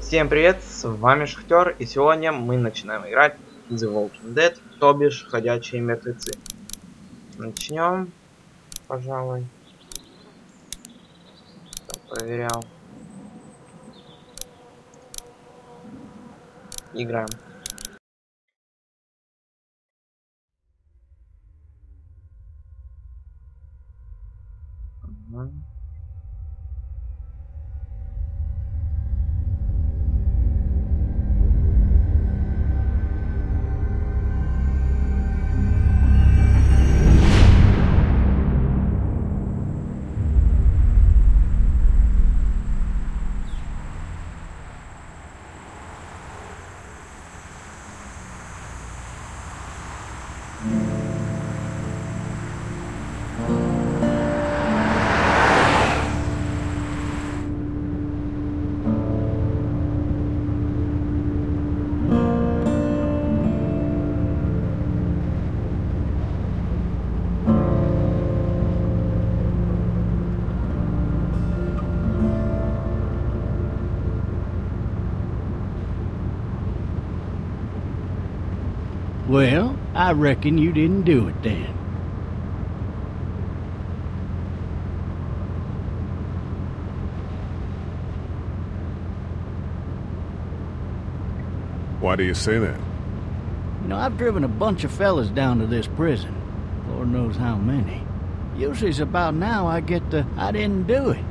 Всем привет, с вами Шахтер, и сегодня мы начинаем играть The Walking Dead, тобиш Ходячие мертвецы. Начнем, пожалуй. Проверял. Играем. Well, I reckon you didn't do it then. Why do you say that? You know, I've driven a bunch of fellas down to this prison. Lord knows how many. Usually it's about now I get the, I didn't do it.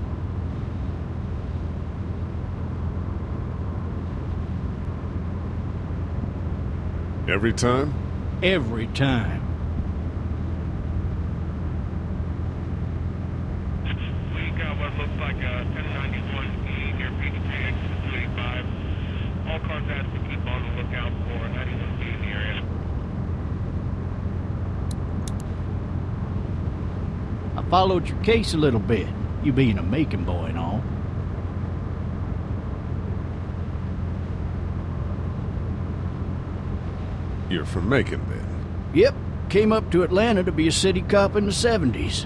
Every time? Every time. We got what looks like a 1091E near PDK exit 285. All cars asked to keep on the lookout for 91B in the area. I followed your case a little bit, you being a Macon boy and all. You're from Macon, then? Yep, came up to Atlanta to be a city cop in the 70s.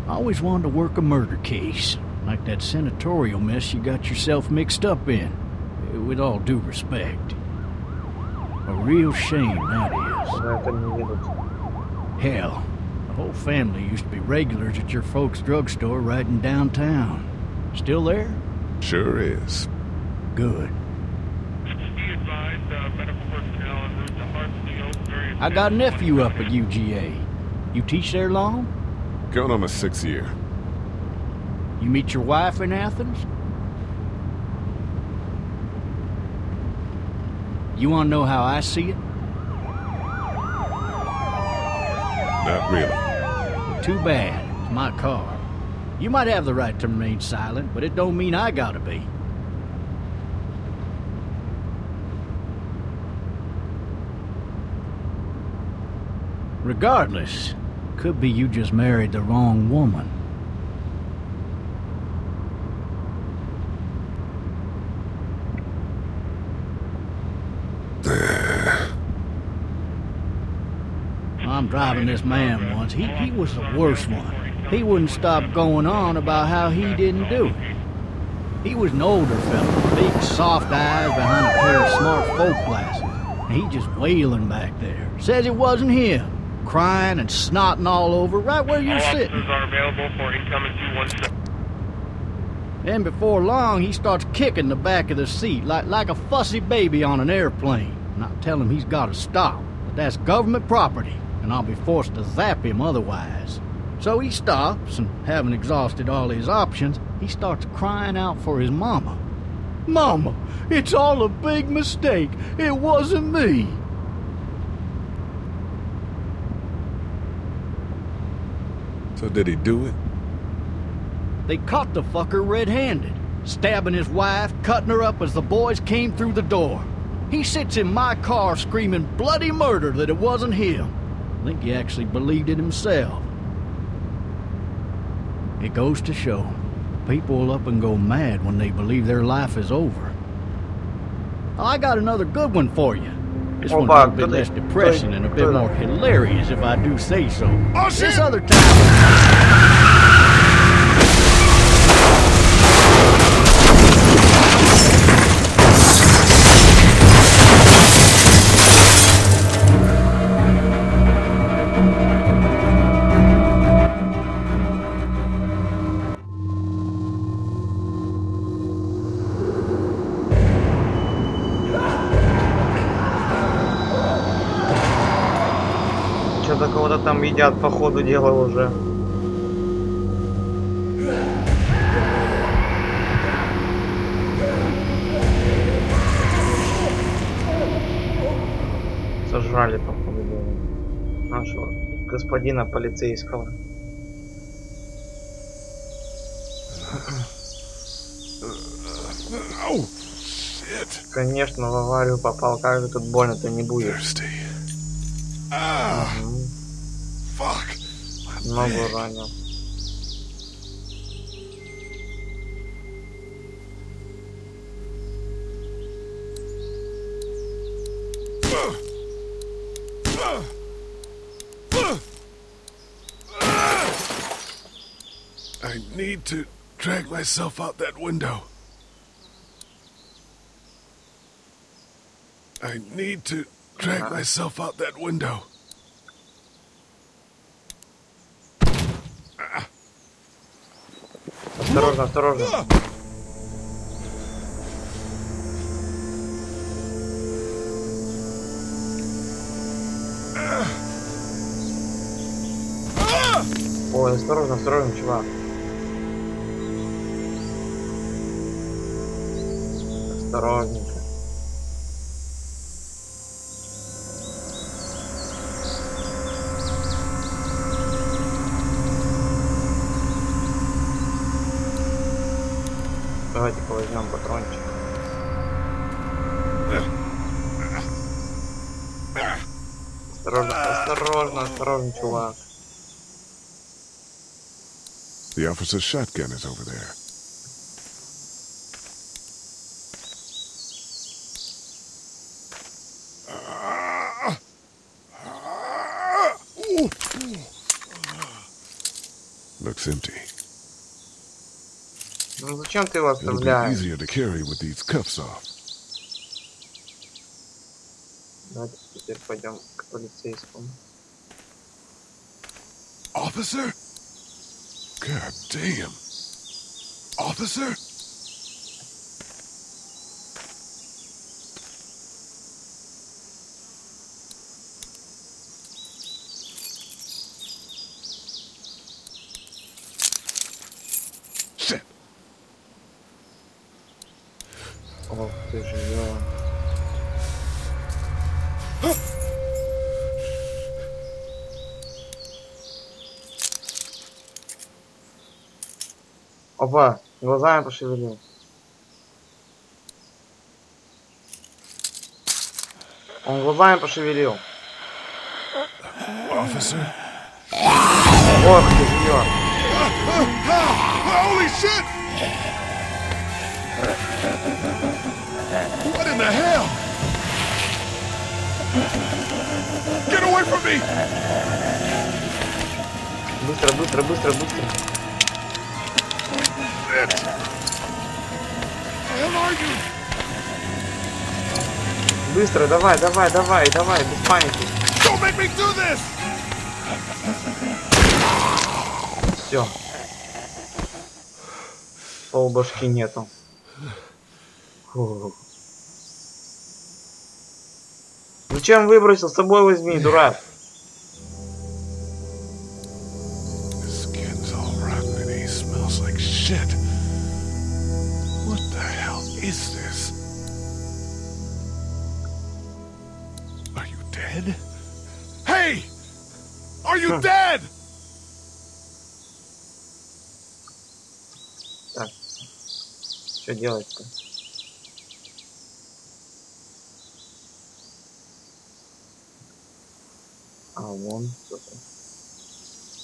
I always wanted to work a murder case, like that senatorial mess you got yourself mixed up in, with all due respect. A real shame, that is. Hell, the whole family used to be regulars at your folks' drugstore right in downtown. Still there? Sure is. Good. Be advised, medical personnel en route to Hartsfield. I got a nephew up at UGA. You teach there long? Going on my 6th year. You meet your wife in Athens? You want to know how I see it? Not really. Well, too bad. It's my car. You might have the right to remain silent, but it don't mean I gotta be. Regardless, could be you just married the wrong woman. I'm driving this man once. He was the worst one. He wouldn't stop going on about how he didn't do it. He was an older fella, big soft eyes behind a pair of smart folk glasses. And he just wailing back there. Says it wasn't him. Crying and snotting all over right where you're sitting. All officers are available for incoming 217. Then before long, he starts kicking the back of the seat like a fussy baby on an airplane. And I tell him he's got to stop, but that's government property, and I'll be forced to zap him otherwise. So he stops, and having exhausted all his options, he starts crying out for his mama. Mama, it's all a big mistake. It wasn't me. So did he do it? They caught the fucker red-handed, stabbing his wife, cutting her up as the boys came through the door. He sits in my car screaming bloody murder that it wasn't him. I think he actually believed it himself. It goes to show, people will up and go mad when they believe their life is over. I got another good one for you. This one's a bit less depressing and a bit more hilarious if I do say so. This other time... что-то кого-то там едят по ходу дела уже. Сожрали по ходу дела нашего господина полицейского. Конечно, в аварию попал, как же тут больно-то не будет. Ногу ранил. I need to drag myself out that window. I need to drag myself out that window. Осторожно, осторожно. Ой, осторожно, осторожно, чувак. Осторожненько. Давайте-ка возьмем патрончик. Осторожно, осторожно, осторожно, чувак. The officer's shotgun is over there. Looks empty. Ну зачем ты его It'll be оставляешь? easier to carry with these cuffs off. Давайте теперь пойдем к полицейскому. Officer? God damn. Officer? Shit. Ох ты же, ё. Опа, глазами пошевелил. Он глазами пошевелил. Officer? Ох ты же, ё. Holy shit! What in the hell? Get away from me! Быстро, быстро, быстро, быстро. Shit! Where are you? Быстро, давай, давай, давай, давай, без паники. Don't make me do this! Все. Полбашки нету. Фу. Зачем выбросил? С собой возьми, дурак. His skin's all rotten and he smells like shit. What the hell is this? Are you dead? Hey! Are you dead? Так. Что делать-то? А вон кто-то.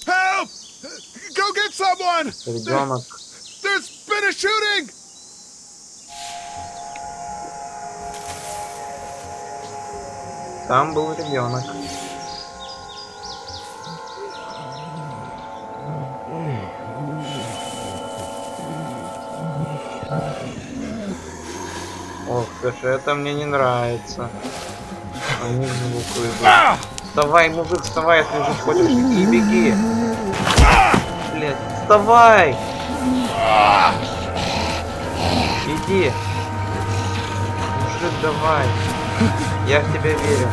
Help! Go get someone! Ребенок. There's been a shooting! Там был ребенок. Ох, слушай, это мне не нравится. У них звук идет. Вставай, мужик, вставай, если же хочешь идти, беги. Блять, вставай! Иди. Мужик, давай. Я в тебя верю.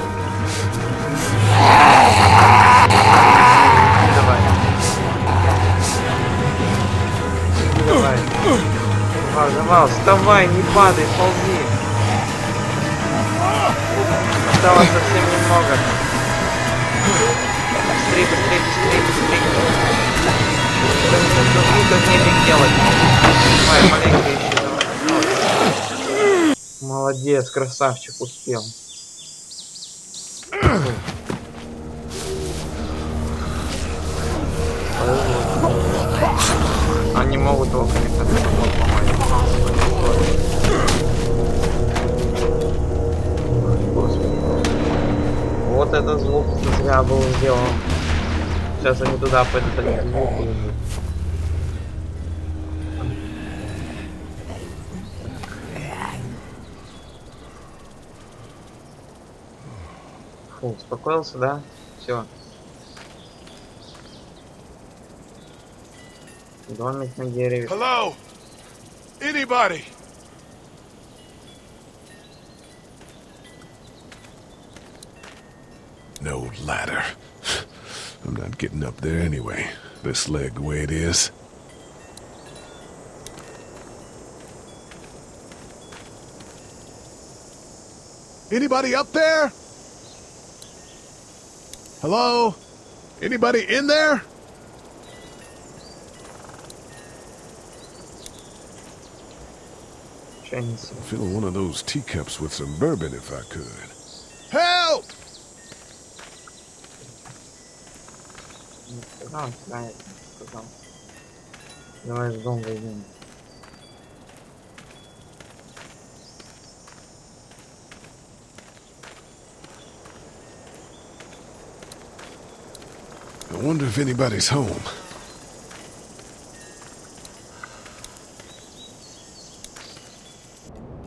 Давай. Давай. Давай, вставай, не падай, ползи. Осталось совсем немного. Быстрее, быстрее, быстрее, быстрее. Что в небе делать? Давай, маленько еще. Давай. Молодец, красавчик, успел. Они могут его, конечно, помочь. Вот этот звук зря был сделан. Сейчас они туда пойдут, они звук улетят. Фу, успокоился, да? Все. Домик на дереве. Hello? Anybody? No ladder. I'm not getting up there anyway. This leg the way it is. Anybody up there? Hello? Anybody in there? I'd fill one of those teacups with some bourbon if I could. Help! Давай в дом войдем. I wonder if anybody's home.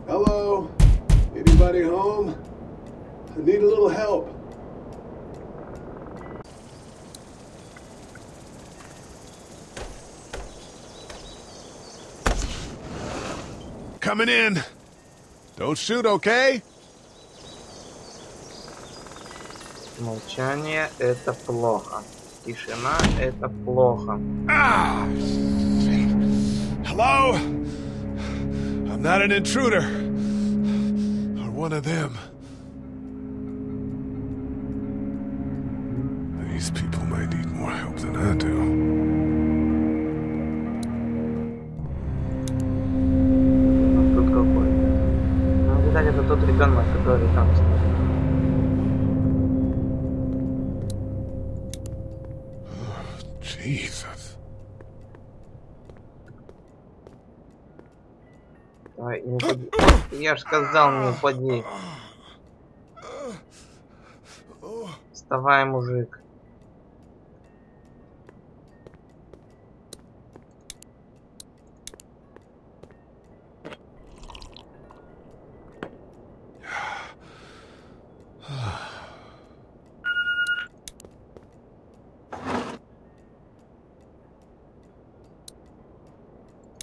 Hello? Anybody home? I need a little help. Coming in. Don't shoot, okay? Молчание — это плохо. Тишина — это плохо. Ah! Hello? I'm not an intruder. Or one of them. These people might need more help than I do. Тут какой-то. Ну, видать, это тот ребенок, который там стоит. Jesus. Давай, не упади. Я ж сказал, не упади. Вставай, мужик.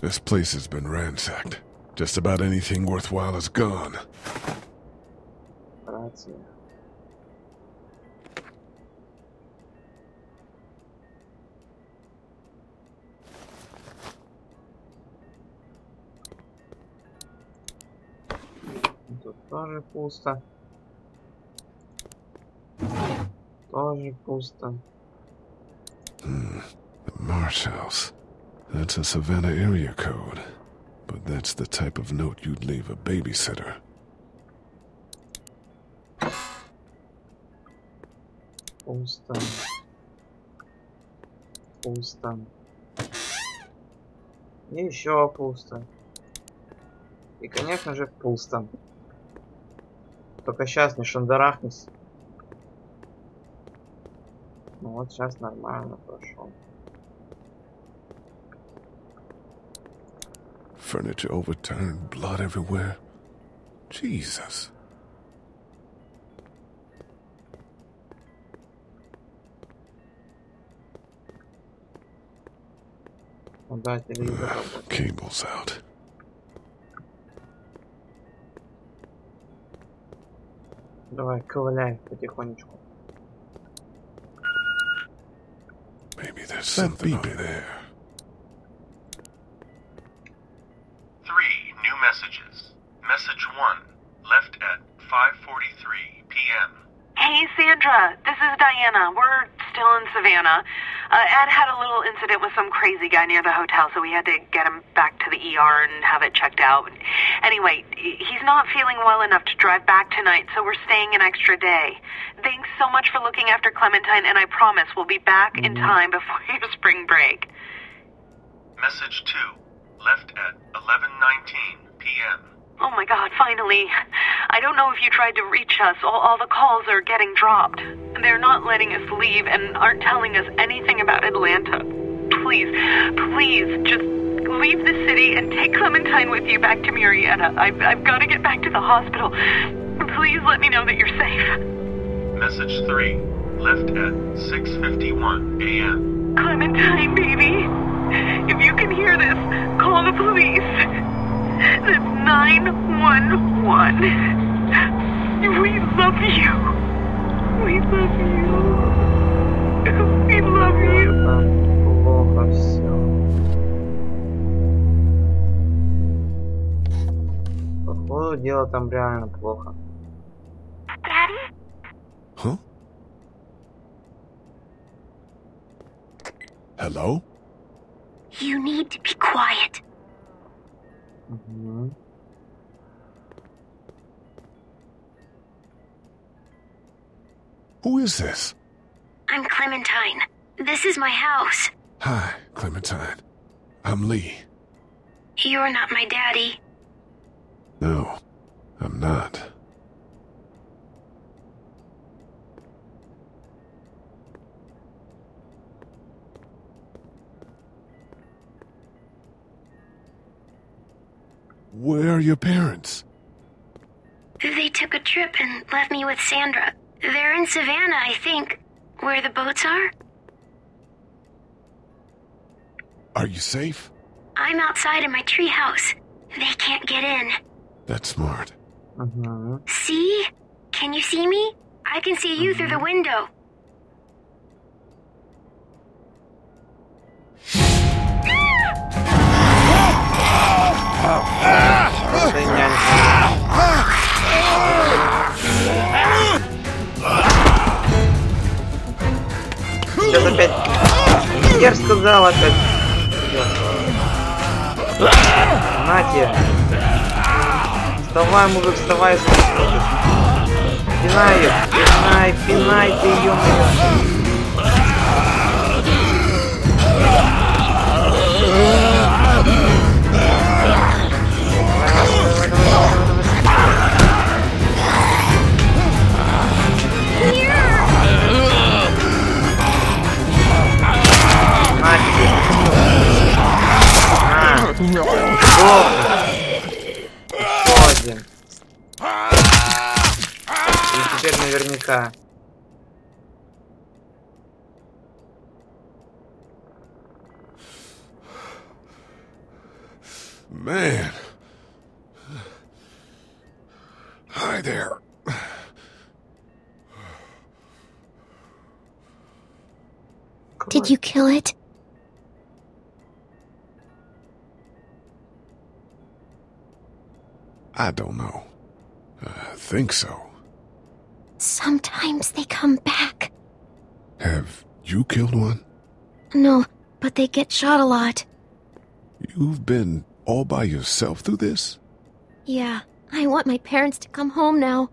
This place has been ransacked. Just about anything worthwhile is gone. Рация. Тут тоже пусто. Тоже пусто. The Marsh House. That's a Savannah area code. But that's the type of note you'd leave a babysitter. Пусто. Пусто. И еще пусто. И, конечно же, пусто. Только сейчас не шандарахнись. Ну вот сейчас нормально прошел. Furniture overturned, blood everywhere. Jesus. Да, телевизор. Cable's out. Давай, ковыляй потихонечку. Maybe there's something over there. 3 new messages. Message 1, left at 5:43 p.m. Hey, Sandra. This is Diana. We're still in Savannah. Ed had a little incident with some crazy guy near the hotel, so we had to get him back to the ER and have it checked out. Anyway, he's not feeling well enough to drive back tonight, so we're staying an extra day. Thanks so much for looking after Clementine, and I promise we'll be back in time before your spring break. Message 2, left at 11:19 p.m. Oh my God, finally. I don't know if you tried to reach us. All the calls are getting dropped. They're not letting us leave and aren't telling us anything about Atlanta. Please, just leave the city and take Clementine with you back to Murrieta. I've got to get back to the hospital. Please let me know that you're safe. Message 3, left at 6:51 a.m. Clementine, baby. If you can hear this, call the police. That's 911. We love you. We love you. We love you. Там плохо все. Походу, дело там реально плохо. Daddy? Huh? Hello? You need to be quiet. Угу. Who is this? I'm Clementine. This is my house. Hi, Clementine. I'm Lee. You're not my daddy. No, I'm not. Where are your parents? They took a trip and left me with Sandra. They're in Savannah, I think. Where the boats are? Are you safe? I'm outside in my treehouse. They can't get in. That's smart. Угу. See? Can you see me? I can see you through the window. Сейчас опять... Я же сказал опять. На тебе. Вставай, мужик, вставай. Пинай ее. Пинай ты ее. Один. И теперь наверняка. Man. Hi there. Did you kill it? I don't know. I think so. Sometimes they come back. Have you killed one? No, but they get shot a lot. You've been all by yourself through this? Yeah, I want my parents to come home now.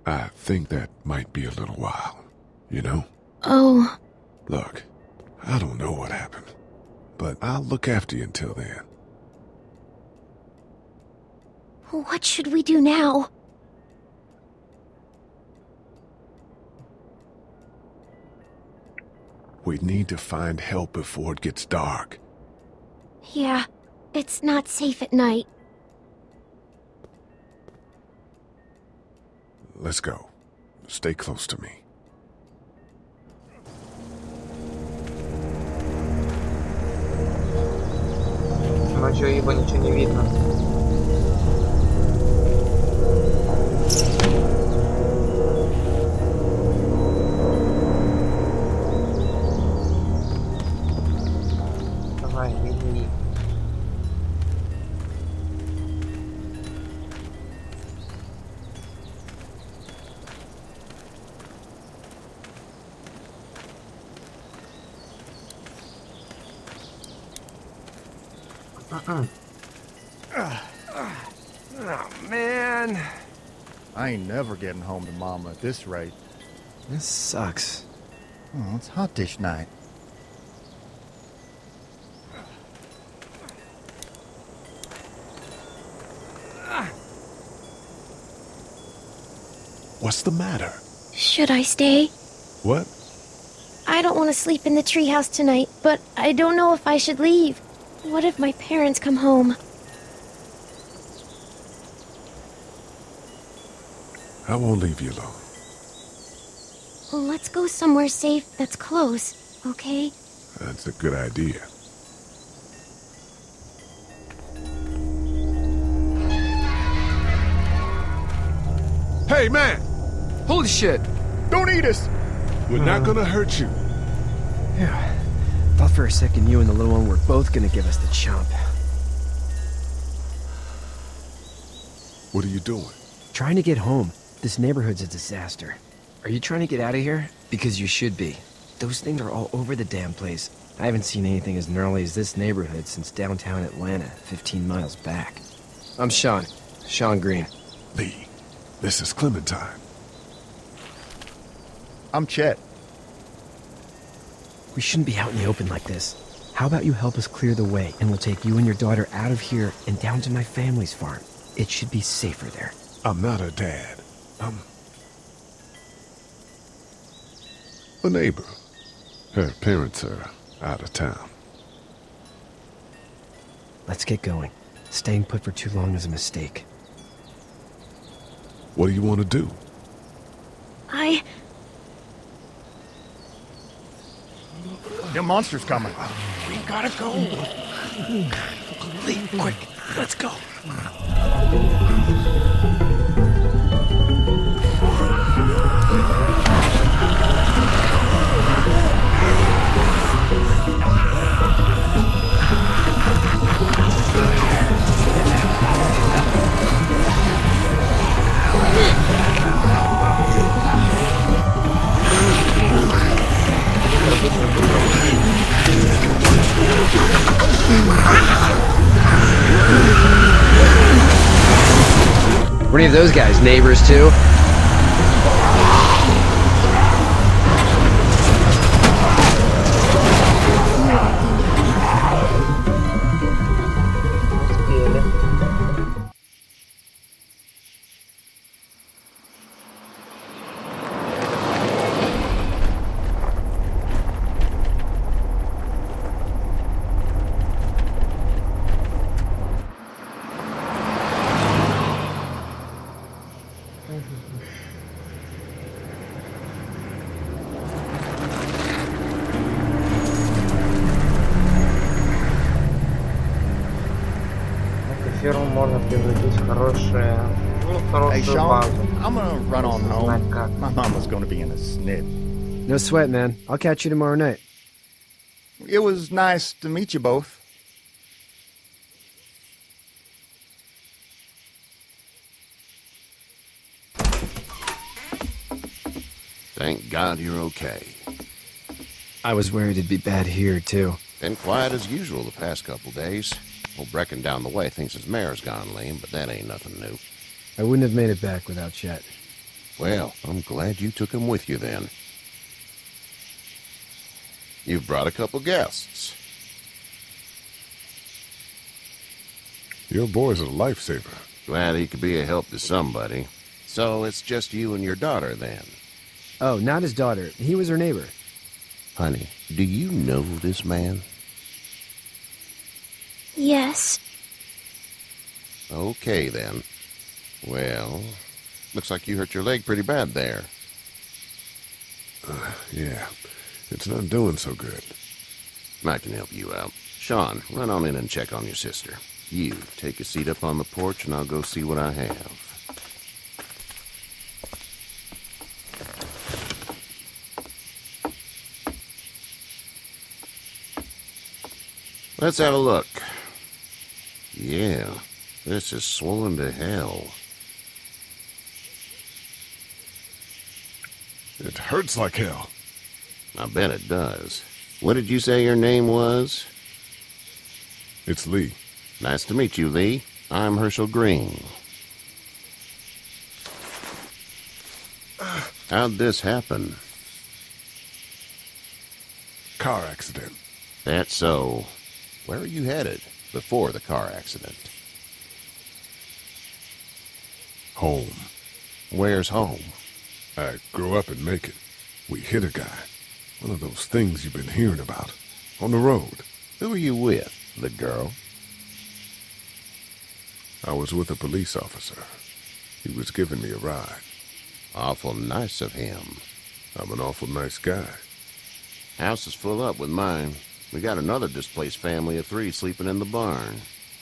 I think that might be a little while, you know? Oh. Look, I don't know what happened, but I'll look after you until then. What should we do now? We need to find help before it gets dark. Yeah, it's not safe at night. Let's go. Stay close to me. Ночью ибо ничего не видно. Oh, man. I ain't never getting home to Mama at this rate. This sucks. Oh, it's hot dish night. What's the matter? Should I stay? What? I don't want to sleep in the treehouse tonight, but I don't know if I should leave. What if my parents come home? I won't leave you alone. Well, let's go somewhere safe that's close, okay? That's a good idea. Hey, man! Holy shit! Don't eat us! We're not gonna hurt you. Yeah. Thought for a second you and the little one were both gonna give us the chomp. What are you doing? Trying to get home. This neighborhood's a disaster. Are you trying to get out of here? Because you should be. Those things are all over the damn place. I haven't seen anything as gnarly as this neighborhood since downtown Atlanta, 15 miles back. I'm Sean. Sean Green. Lee, this is Clementine. I'm Chet. We shouldn't be out in the open like this. How about you help us clear the way, and we'll take you and your daughter out of here and down to my family's farm. It should be safer there. I'm not her dad. I'm a neighbor. Her parents are out of town. Let's get going. Staying put for too long is a mistake. What do you want to do? The monster's coming. We gotta go. Lee, quick, let's go. Were any of those guys neighbors too? Ферму можно превратить в хорошее, Hey, хорошую Sean, базу. I'm gonna run on Знать home. как. My mama's gonna be in a snip. No sweat, man. I'll catch you tomorrow night. It was nice to meet you both. Thank God you're okay. I was worried it'd be bad here, too. Been quiet as usual the past couple days. Old Brecken down the way thinks his mare's gone lame, but that ain't nothing new. I wouldn't have made it back without Chet. Well, I'm glad you took him with you then. You've brought a couple guests. Your boy's a lifesaver. Glad he could be a help to somebody. So it's just you and your daughter then. Oh, not his daughter. He was her neighbor. Honey, do you know this man? Yes. Okay then. Well, looks like you hurt your leg pretty bad there. Yeah, it's not doing so good. I can help you out. Sean, run on in and check on your sister. You, take a seat up on the porch and I'll go see what I have. Let's have a look. Yeah, this is swollen to hell. It hurts like hell. I bet it does. What did you say your name was? It's Lee. Nice to meet you, Lee. I'm Herschel Green. How'd this happen? Car accident. That's so. Where are you headed before the car accident? Home. Where's home? I grew up in Macon. We hit a guy. One of those things you've been hearing about. On the road. Who are you with? The girl? I was with a police officer. He was giving me a ride. Awful nice of him. I'm an awful nice guy. House is full up with mine. We got another displaced family of 3 sleeping in the barn.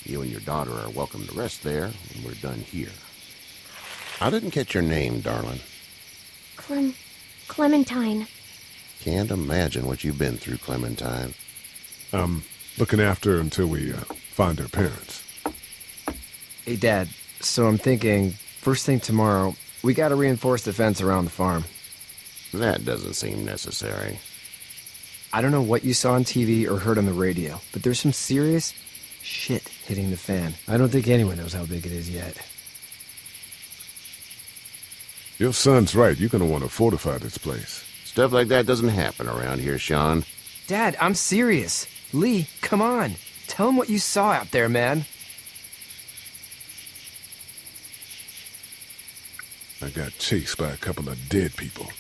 You and your daughter are welcome to rest there when we're done here. I didn't catch your name, darling. Clementine. Can't imagine what you've been through, Clementine. I'm looking after her until we find her parents. Hey, Dad, so I'm thinking, first thing tomorrow, we gotta reinforce the fence around the farm. That doesn't seem necessary. I don't know what you saw on TV or heard on the radio, but there's some serious shit hitting the fan. I don't think anyone knows how big it is yet. Your son's right. You're gonna want to fortify this place. Stuff like that doesn't happen around here, Sean. Dad, I'm serious. Lee, come on. Tell him what you saw out there, man. I got chased by a couple of dead people.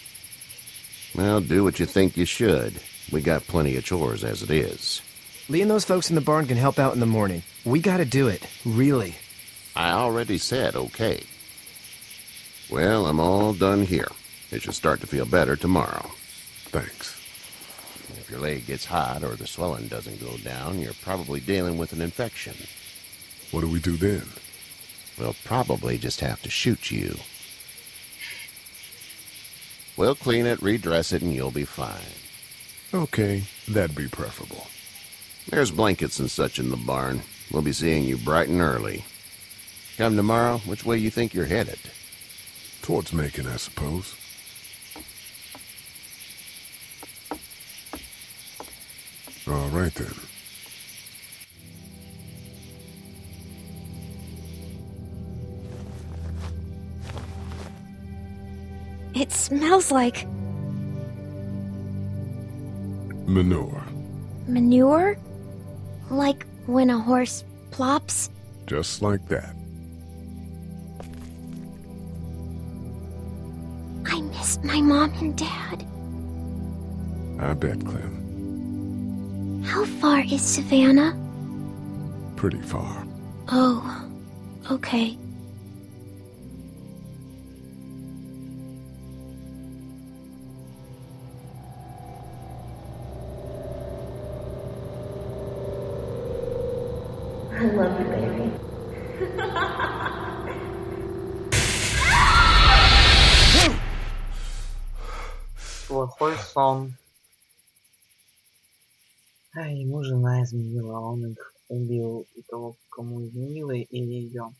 Well, do what you think you should. We got plenty of chores as it is. Lee and those folks in the barn can help out in the morning. We gotta do it. Really. I already said okay. Well, I'm all done here. It should start to feel better tomorrow. Thanks. If your leg gets hot or the swelling doesn't go down, you're probably dealing with an infection. What do we do then? We'll probably just have to shoot you. We'll clean it, redress it, and you'll be fine. Okay, that'd be preferable. There's blankets and such in the barn. We'll be seeing you bright and early. Come tomorrow, which way you think you're headed? Towards Macon, I suppose. All right, then. It smells like Manure. manure? Like when a horse plops? Just like that. I miss my mom and dad. I bet, Clem. How far is Savannah? Pretty far. Oh, okay. I love you, baby. Плохой сон. А ему жена изменила, а он их убил, и того, кому изменила, и ее.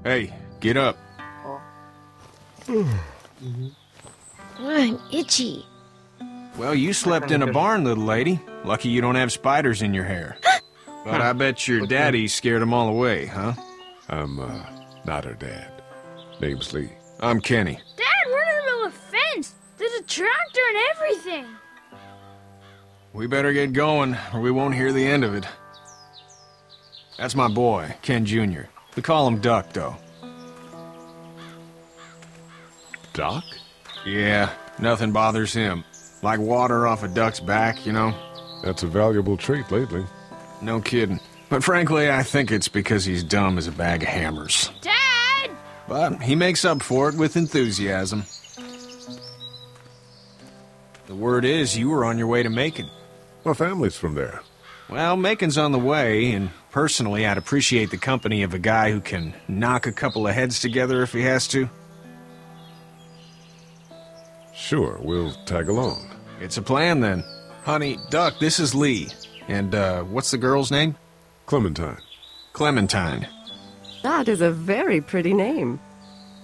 Hey, get up. I'm itchy. Well, you slept in a barn, little lady. Lucky you don't have spiders in your hair. But I bet your daddy scared them all away, huh? I'm, not her dad. Name's Lee. I'm Kenny. Dad, we're in the middle of a fence. There's a tractor and everything. We better get going, or we won't hear the end of it. That's my boy, Ken Jr. We call him Duck, though. Doc? Yeah, nothing bothers him. Like water off a duck's back, you know? That's a valuable trait lately. No kidding. But frankly, I think it's because he's dumb as a bag of hammers. Dad! But he makes up for it with enthusiasm. The word is you were on your way to Macon. My family's from there. Well, Macon's on the way, and personally, I'd appreciate the company of a guy who can knock a couple of heads together if he has to. Sure, we'll tag along. It's a plan, then. Honey, Duck, this is Lee. And, what's the girl's name? Clementine. Clementine. That is a very pretty name.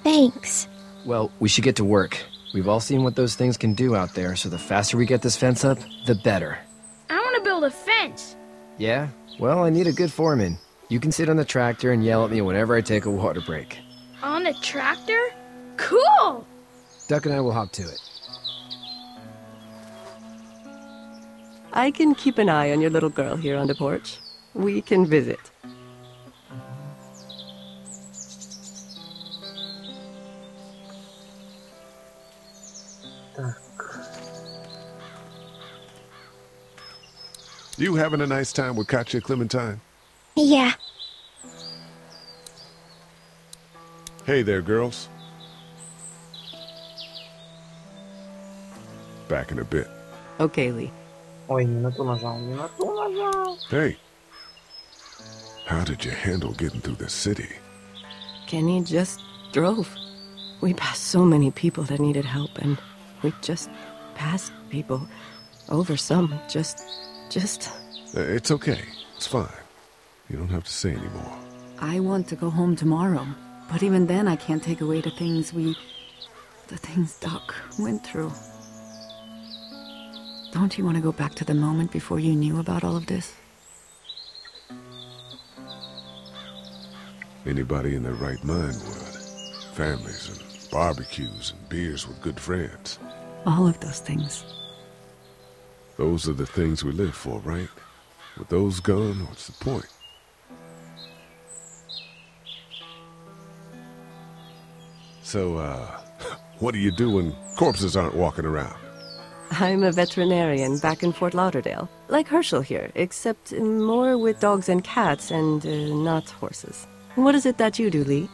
Thanks. Well, we should get to work. We've all seen what those things can do out there, so the faster we get this fence up, the better. I want to build a fence. Yeah? Well, I need a good foreman. You can sit on the tractor and yell at me whenever I take a water break. On the tractor? Cool! Duck and I will hop to it. I can keep an eye on your little girl here on the porch. We can visit. You having a nice time with Katya, Clementine? Yeah. Hey there, girls. Back in a bit. Okay, Lee. Ой, не на ту нажал, не на ту нажал. Hey. How did you handle getting through the city? Kenny just drove. We passed so many people that needed help, and we just passed people. Over some, just... It's okay. It's fine. You don't have to say anymore. I want to go home tomorrow. But even then, I can't take away the things Doc went through. Don't you want to go back to the moment before you knew about all of this? Anybody in their right mind would. Families and barbecues and beers with good friends. All of those things. Those are the things we live for, right? With those gone, what's the point? So, what do you do when corpses aren't walking around? I'm a veterinarian back in Fort Lauderdale. Like Herschel here, except more with dogs and cats and not horses. What is it that you do, Lee?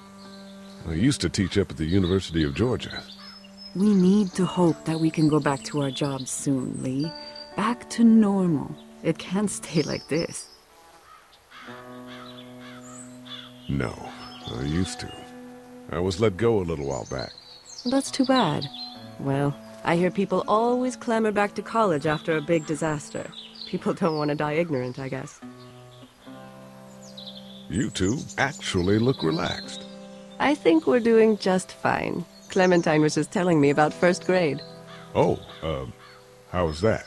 I used to teach up at the University of Georgia. We need to hope that we can go back to our jobs soon, Lee. Back to normal. It can't stay like this. No, I used to. I was let go a little while back. That's too bad. Well, I hear people always clamor back to college after a big disaster. People don't want to die ignorant, I guess. You two actually look relaxed. I think we're doing just fine. Clementine was just telling me about first grade. Oh, how was that?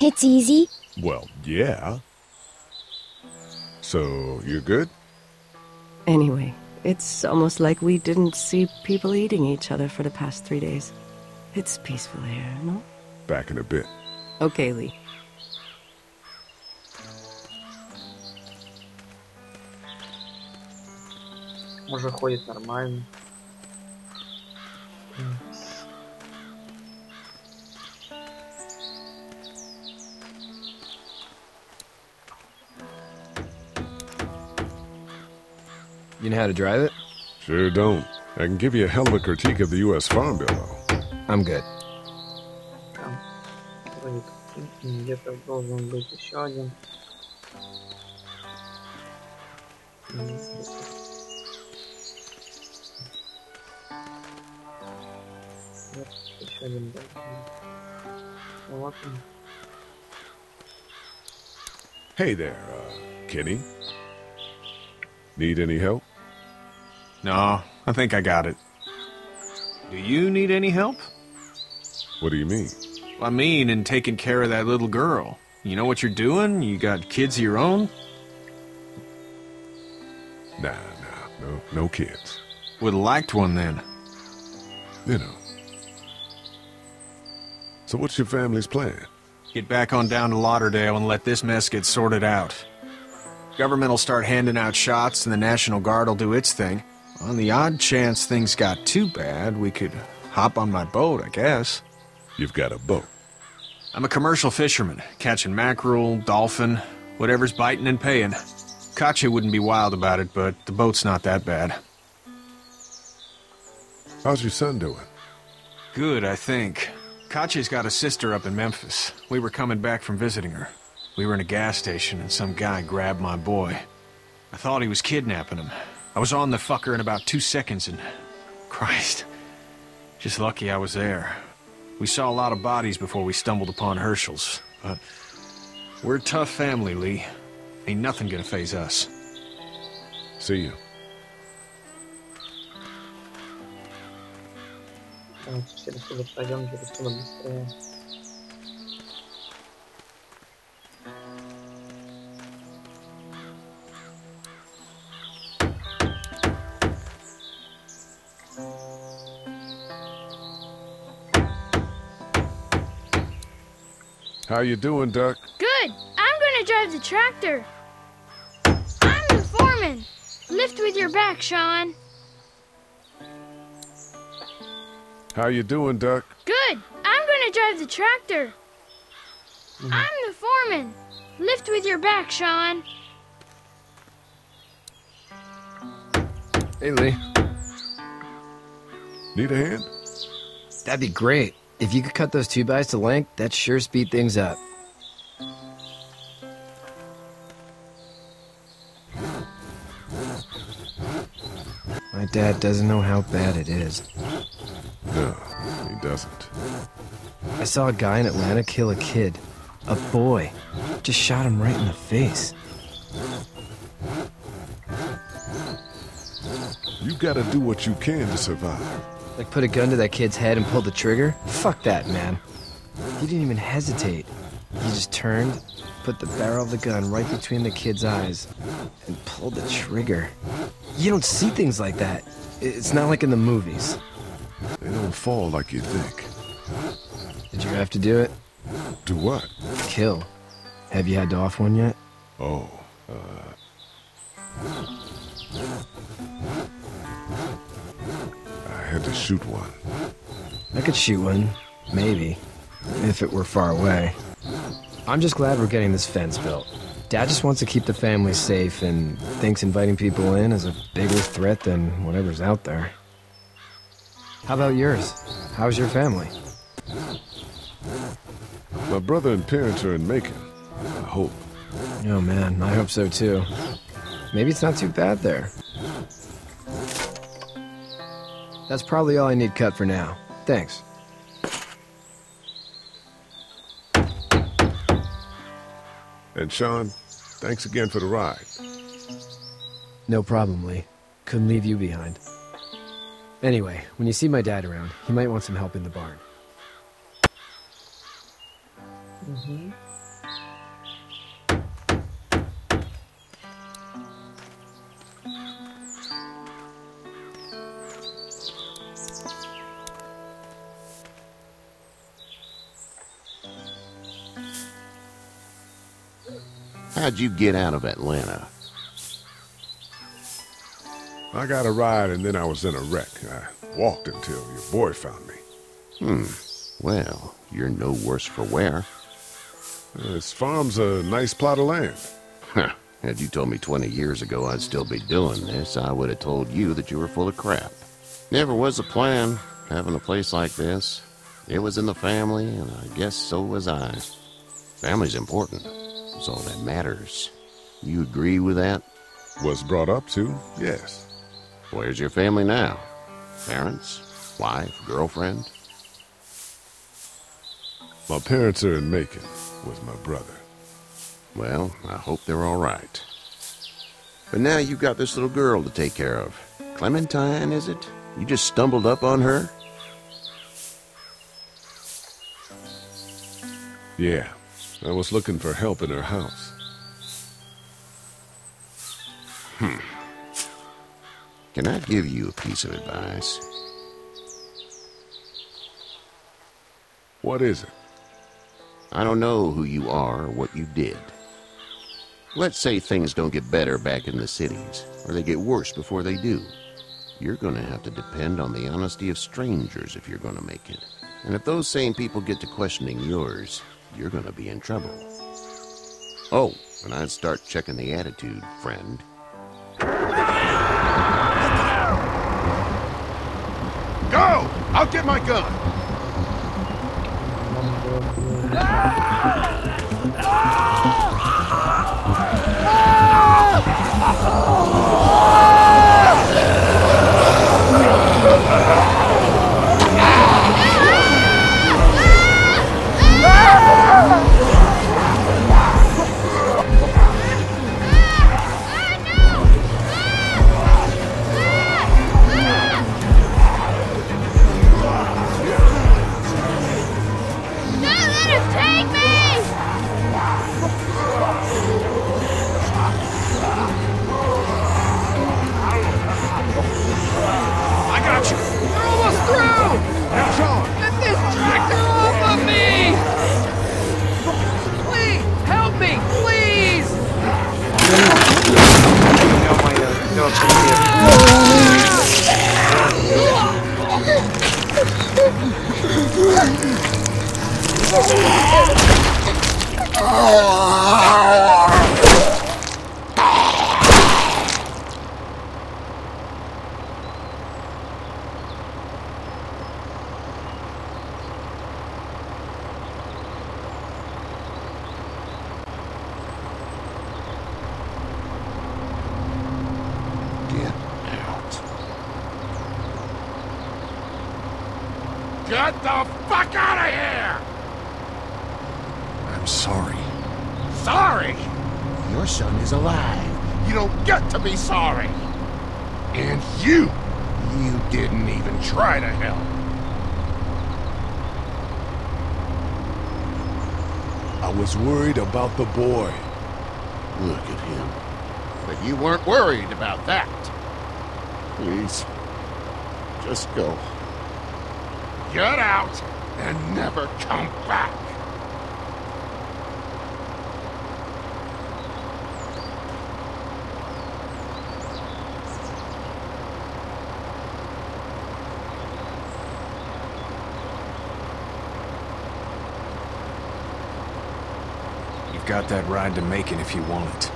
It's easy. Well, yeah. So, you're good? Anyway, it's almost like we didn't see people eating each other for the past 3 days. It's peaceful here, no? Back in a bit. Okay, Lee. Уже ходит нормально. You know how to drive it? Sure don't. I can give you a hell of a critique of the U.S. Farm Bill, though. I'm good. Где-то должен быть еще один. Еще один. Вот он. Hey there, Kenny. Need any help? No, I think I got it. Do you need any help? What do you mean? I mean, in taking care of that little girl. You know what you're doing? You got kids of your own? Nah, no kids. Would've liked one then. You know. So what's your family's plan? Get back on down to Lauderdale and let this mess get sorted out. Government will start handing out shots and the National Guard will do its thing. On the odd chance things got too bad, we could hop on my boat, I guess. You've got a boat? I'm a commercial fisherman, catching mackerel, dolphin, whatever's biting and paying. Katya wouldn't be wild about it, but the boat's not that bad. How's your son doing? Good, I think. Katya's got a sister up in Memphis. We were coming back from visiting her. We were in a gas station and some guy grabbed my boy. I thought he was kidnapping him. I was on the fucker in about 2 seconds and... Christ. Just lucky I was there. We saw a lot of bodies before we stumbled upon Herschel's, but... We're a tough family, Lee. Ain't nothing gonna faze us. See you. Через сюда пройдем, через сюда быстрее. How you doing, Duck? Good. I'm gonna drive the tractor. I'm the foreman. Lift with your back, Sean. How you doing, Duck? Good. I'm gonna drive the tractor. I'm the foreman. Lift with your back, Sean. Hey, Lee. Need a hand? That'd be great. If you could cut those 2x to length, that'd sure speed things up. My dad doesn't know how bad it is. No, he doesn't. I saw a guy in Atlanta kill a kid. A boy. Just shot him right in the face. You gotta do what you can to survive. Like put a gun to that kid's head and pull the trigger? Fuck that, man. He didn't even hesitate. He just turned, put the barrel of the gun right between the kid's eyes, and pulled the trigger. You don't see things like that. It's not like in the movies. They don't fall like you think. Did you have to do it? Do what? Kill. Have you had to off one yet? Oh, I had to shoot one. I could shoot one. Maybe. If it were far away. I'm just glad we're getting this fence built. Dad just wants to keep the family safe and thinks inviting people in is a bigger threat than whatever's out there. How about yours? How's your family? My brother and parents are in Macon. I hope. Oh man, I hope so too. Maybe it's not too bad there. That's probably all I need cut for now. Thanks. And Sean, thanks again for the ride. No problem, Lee. Couldn't leave you behind. Anyway, when you see my dad around, he might want some help in the barn. How'd you get out of Atlanta? I got a ride and then I was in a wreck. I walked until your boy found me. Well, you're no worse for wear. This farm's a nice plot of land. Huh. Had you told me 20 years ago I'd still be doing this, I would have told you that you were full of crap. Never was a plan, having a place like this. It was in the family, and I guess so was I. Family's important. It's all that matters. You agree with that? Was brought up to, yes. Where's your family now? Parents? Wife? Girlfriend? My parents are in Macon with my brother. Well, I hope they're all right. But now you've got this little girl to take care of. Clementine, is it? You just stumbled up on her? Yeah, I was looking for help in her house. Can I give you a piece of advice? What is it? I don't know who you are or what you did. Let's say things don't get better back in the cities, or they get worse before they do. You're going to have to depend on the honesty of strangers if you're going to make it. And if those same people get to questioning yours, you're going to be in trouble. Oh, and I'd start checking the attitude, friend. Go! I'll get my gun! Get the fuck out of here! I'm sorry. Sorry? Your son is alive. You don't get to be sorry. And you didn't even try to help. I was worried about the boy. Look at him. But you weren't worried about that. Please, just go. Get out and never come back. You've got that ride to Macon if you want it.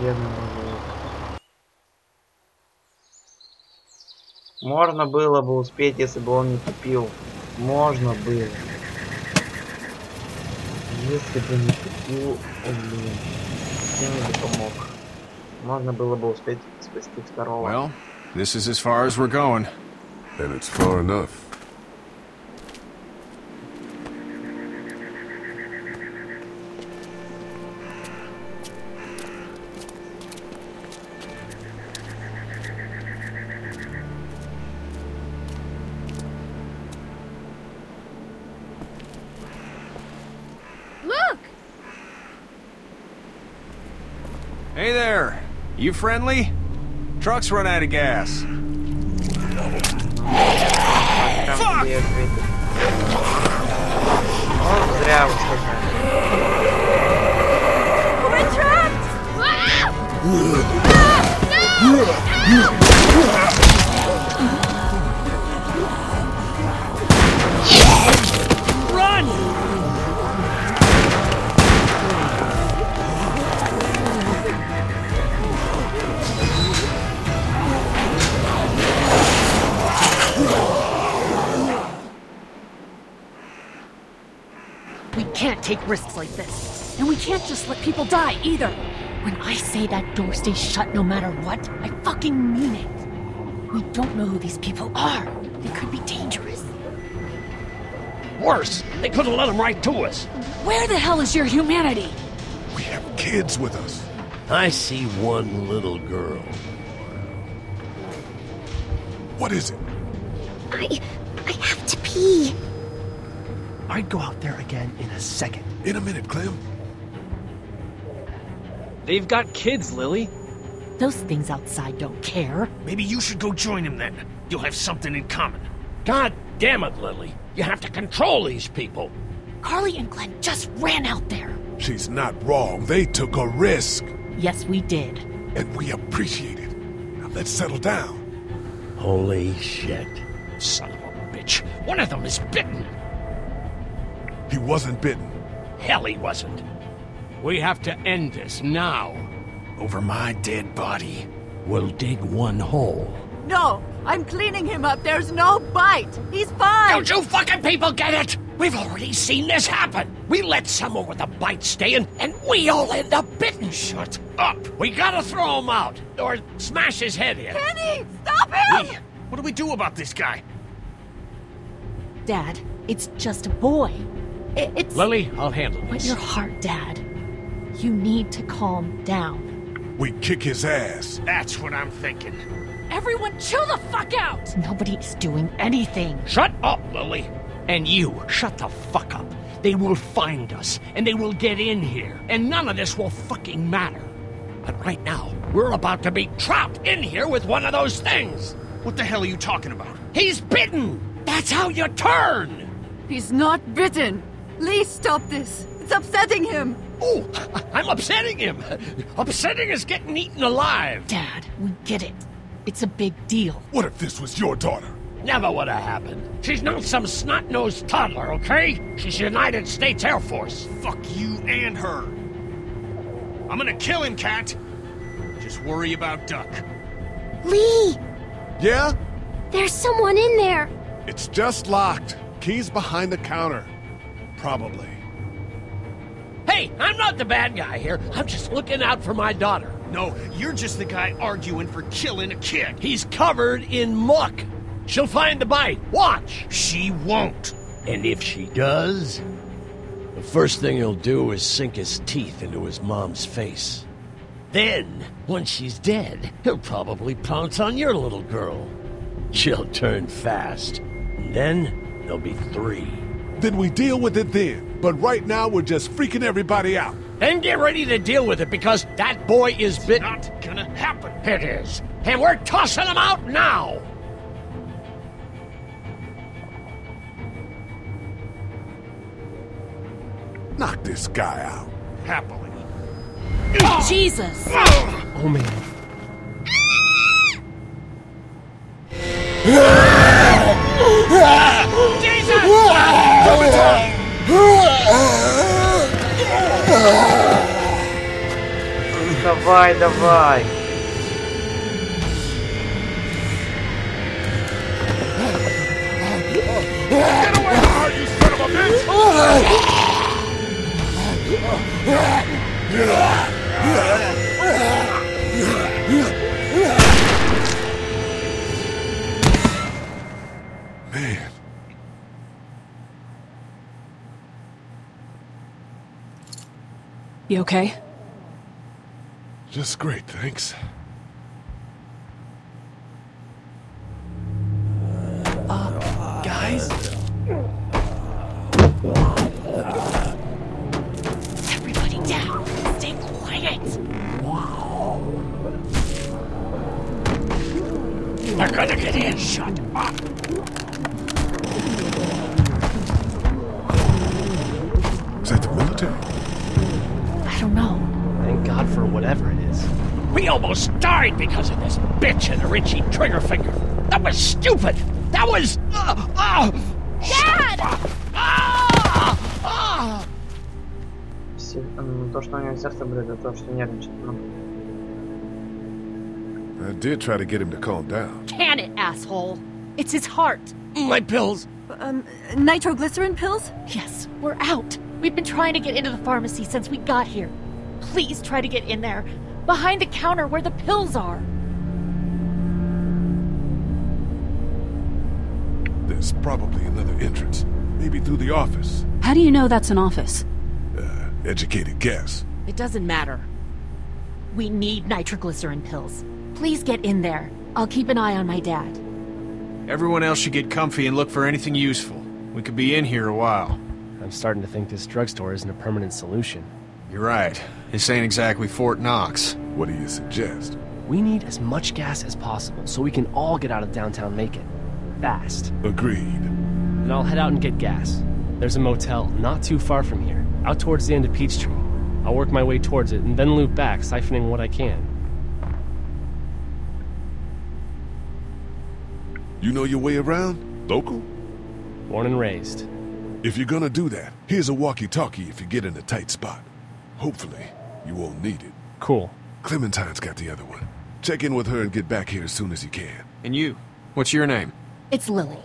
Бедный мужик. Можно было бы успеть, если бы он не тупил. Можно было. Если бы не тупил, блин. Всем бы помог. Можно было бы успеть спасти второго. Well, this is as far as we're going. And it's far enough. Look! Hey there! You friendly? Truck's run out of gas. Fuck! Вот зря вы We're trapped! Run! We can't take risks like this. And we can't just let people die, either. When I say that door stays shut no matter what, I fucking mean it. We don't know who these people are. They could be dangerous. Worse, they could have let them right to us. Where the hell is your humanity? We have kids with us. I see one little girl. What is it? I have to pee. I'd go out there again in a second. In a minute, Clem. They've got kids, Lily. Those things outside don't care. Maybe you should go join them then. You'll have something in common. God damn it, Lily. You have to control these people. Carly and Glenn just ran out there. She's not wrong. They took a risk. Yes, we did. And we appreciate it. Now let's settle down. Holy shit. Son of a bitch. One of them is bitten. He wasn't bitten. Hell, he wasn't. We have to end this now. Over my dead body. We'll dig one hole. No, I'm cleaning him up. There's no bite. He's fine. Don't you fucking people get it? We've already seen this happen. We let someone with a bite stay in, and we all end up bitten. Shut up. We gotta throw him out, or smash his head in. Kenny, stop him! Lee, what do we do about this guy? Dad, it's just a boy. It's... Lily, I'll handle But this. your heart, Dad. You need to calm down. We kick his ass. That's what I'm thinking. Everyone chill the fuck out! Nobody is doing anything. Shut up, Lily. And you, shut the fuck up. They will find us, and they will get in here, and none of this will fucking matter. But right now, we're about to be trapped in here with one of those things. What the hell are you talking about? He's bitten! That's how you turn! He's not bitten. Lee, stop this. It's upsetting him. Oh, I'm upsetting him. Upsetting is getting eaten alive. Dad, we get it. It's a big deal. What if this was your daughter? Never would have happened. She's not some snot-nosed toddler, okay? She's United States Air Force. Fuck you and her. I'm gonna kill him, Cat. Just worry about Duck. Lee! Yeah? There's someone in there! It's just locked. Key's behind the counter. Probably. Hey, I'm not the bad guy here. I'm just looking out for my daughter. No, you're just the guy arguing for killing a kid. He's covered in muck. She'll find the bite. Watch. She won't. And if she does, the first thing he'll do is sink his teeth into his mom's face. Then, once she's dead, he'll probably pounce on your little girl. She'll turn fast. And then, there'll be 3. Then we deal with it then. But right now, we're just freaking everybody out. Then get ready to deal with it, because that boy is bitten. Not gonna happen. It is. And we're tossing him out now. Knock this guy out. Happily. Jesus! Oh, man. Давай, давай. Get away from her, you son of a bitch! Man. You okay? Just great, thanks. Guys? Everybody down! Stay quiet! They're gonna get in. Shut up. Is that the military? I don't know. Thank God for whatever it is. We almost died because of this bitch and her itchy trigger finger. That was stupid. That was... Dad! То, что у него сердце болит, это то, что нервничает много. I did try to get him to calm down. Can it, asshole? It's his heart. My pills. Nitroglycerin pills? Yes, we're out. We've been trying to get into the pharmacy since we got here. Please try to get in there. Behind the counter where the pills are. There's probably another entrance. Maybe through the office. How do you know that's an office? Educated guess. It doesn't matter. We need nitroglycerin pills. Please get in there. I'll keep an eye on my dad. Everyone else should get comfy and look for anything useful. We could be in here a while. I'm starting to think this drugstore isn't a permanent solution. You're right. This ain't exactly Fort Knox. What do you suggest? We need as much gas as possible so we can all get out of downtown Macon. Fast. Agreed. Then I'll head out and get gas. There's a motel not too far from here, out towards the end of Peachtree. I'll work my way towards it and then loop back, siphoning what I can. You know your way around? Local? Born and raised. If you're gonna do that, here's a walkie-talkie if you get in a tight spot. Hopefully, you won't need it. Cool. Clementine's got the other one. Check in with her and get back here as soon as you can. And you? What's your name? It's Lily.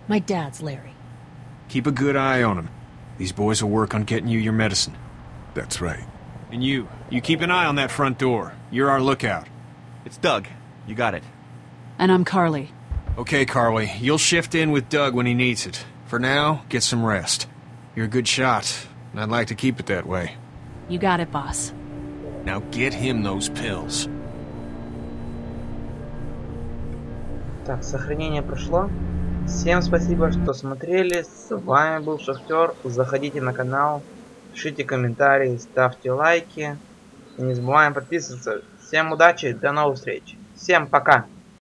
My dad's Larry. Keep a good eye on him. These boys will work on getting you your medicine. That's right. And you keep an eye on that front door. You're our lookout. It's Doug. You got it. And I'm Carly. Okay, Carly. You'll shift in with Doug when he needs it. For now, get some rest. You're a good shot, and I'd like to keep it that way. You got it, boss. Now get him those pills. Так, сохранение прошло. Всем спасибо, что смотрели. С вами был Шахтер. Заходите на канал, пишите комментарии, ставьте лайки. И не забываем подписываться. Всем удачи, до новых встреч. Всем пока.